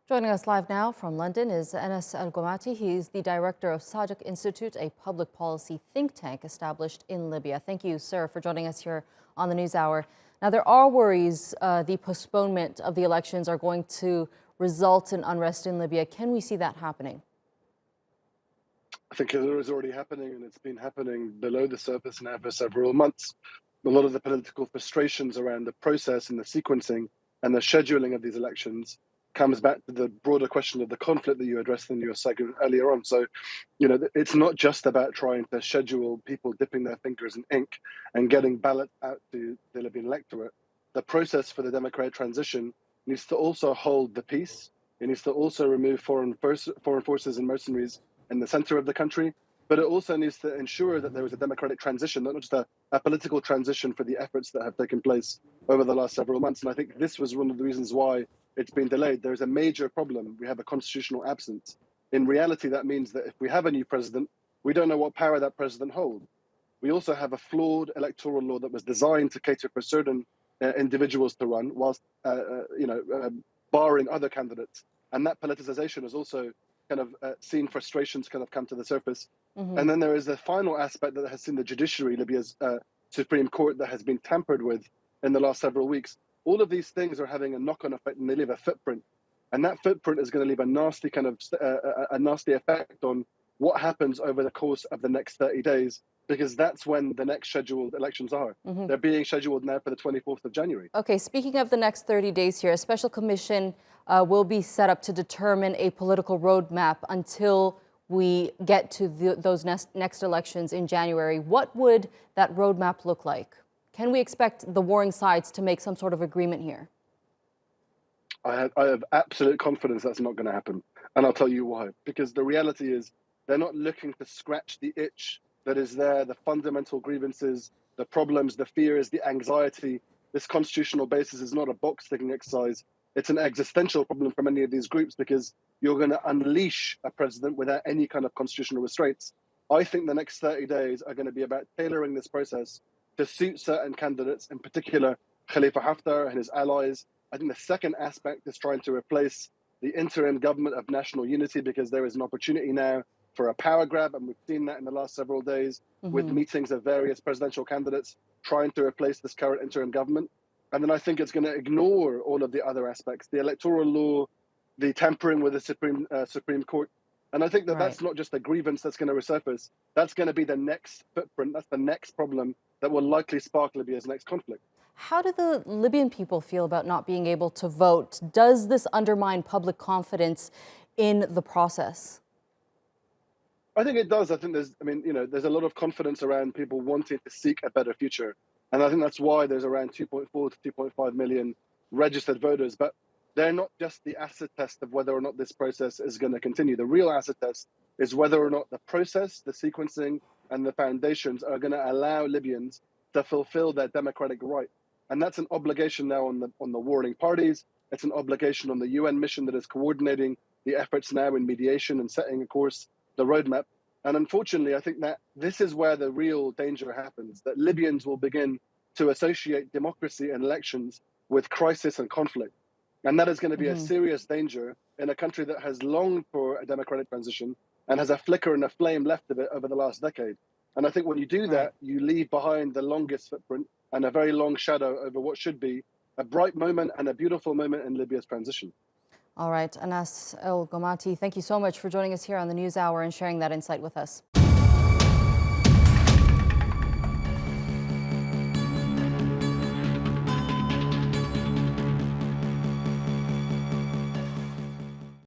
Joining us live now from London is El-gomat. He is the director of Sajak Institute, a public policy think tank established in Libya. Thank you, sir, for joining us here on the News Hour. Now, there are worries the postponement of the elections are going to result in unrest in Libya. Can we see that happening? I think it is already happening, and it's been happening below the surface now for several months. A lot of the political frustrations around the process and the sequencing and the scheduling of these elections comes back to the broader question of the conflict that you addressed in your segment earlier on. So, it's not just about trying to schedule people dipping their fingers in ink and getting ballots out to the Libyan electorate. The process for the democratic transition needs to also hold the peace. It needs to also remove foreign forces and mercenaries in the center of the country, but it also needs to ensure that there is a democratic transition, not just a political transition for the efforts that have taken place over the last several months. And I think this was one of the reasons why it's been delayed. There's a major problem. We have a constitutional absence. In reality, that means that if we have a new president, we don't know what power that president holds. We also have a flawed electoral law that was designed to cater for certain individuals to run, whilst barring other candidates. And that politicization has also kind of seen frustrations kind of come to the surface. And then there is a final aspect that has seen the judiciary, Libya's Supreme Court, that has been tampered with in the last several weeks. All of these things are having a knock-on effect, and they leave a footprint. And that footprint is going to leave a nasty kind of a nasty effect on what happens over the course of the next 30 days, because that's when the next scheduled elections are. They're being scheduled now for the 24th of January. Okay, speaking of the next 30 days here, a special commission will be set up to determine a political roadmap until we get to those next elections in January. What would that roadmap look like? Can we expect the warring sides to make some sort of agreement here? I have absolute confidence that's not going to happen. And I'll tell you why. Because the reality is they're not looking to scratch the itch that is there, the fundamental grievances, the problems, the fears, the anxiety. This constitutional basis is not a box-ticking exercise. It's an existential problem for many of these groups, because you're going to unleash a president without any kind of constitutional restraints. I think the next 30 days are going to be about tailoring this process to suit certain candidates, in particular Khalifa Haftar and his allies. I think the second aspect is trying to replace the interim government of national unity, because there is an opportunity now for a power grab, and we've seen that in the last several days with meetings of various presidential candidates trying to replace this current interim government. And then I think it's going to ignore all of the other aspects, the electoral law, the tampering with the Supreme Court. And I think that that's not just a grievance that's going to resurface. That's going to be the next footprint. That's the next problem that will likely spark Libya's next conflict. How do the Libyan people feel about not being able to vote? Does this undermine public confidence in the process? I think it does. I think there's a lot of confidence around people wanting to seek a better future. And I think that's why there's around 2.4 to 2.5 million registered voters. But they're not just the acid test of whether or not this process is going to continue. The real acid test is whether or not the process, the sequencing, and the foundations are going to allow Libyans to fulfill their democratic right. And that's an obligation now on the warring parties. It's an obligation on the UN mission that is coordinating the efforts now in mediation and setting, of course, the roadmap. And unfortunately, I think that this is where the real danger happens, that Libyans will begin to associate democracy and elections with crisis and conflict. And that is going to be a serious danger in a country that has longed for a democratic transition and has a flicker and a flame left of it over the last decade. And I think when you do that, you leave behind the longest footprint and a very long shadow over what should be a bright moment and a beautiful moment in Libya's transition. All right, Anas El-gomat, thank you so much for joining us here on the News Hour and sharing that insight with us.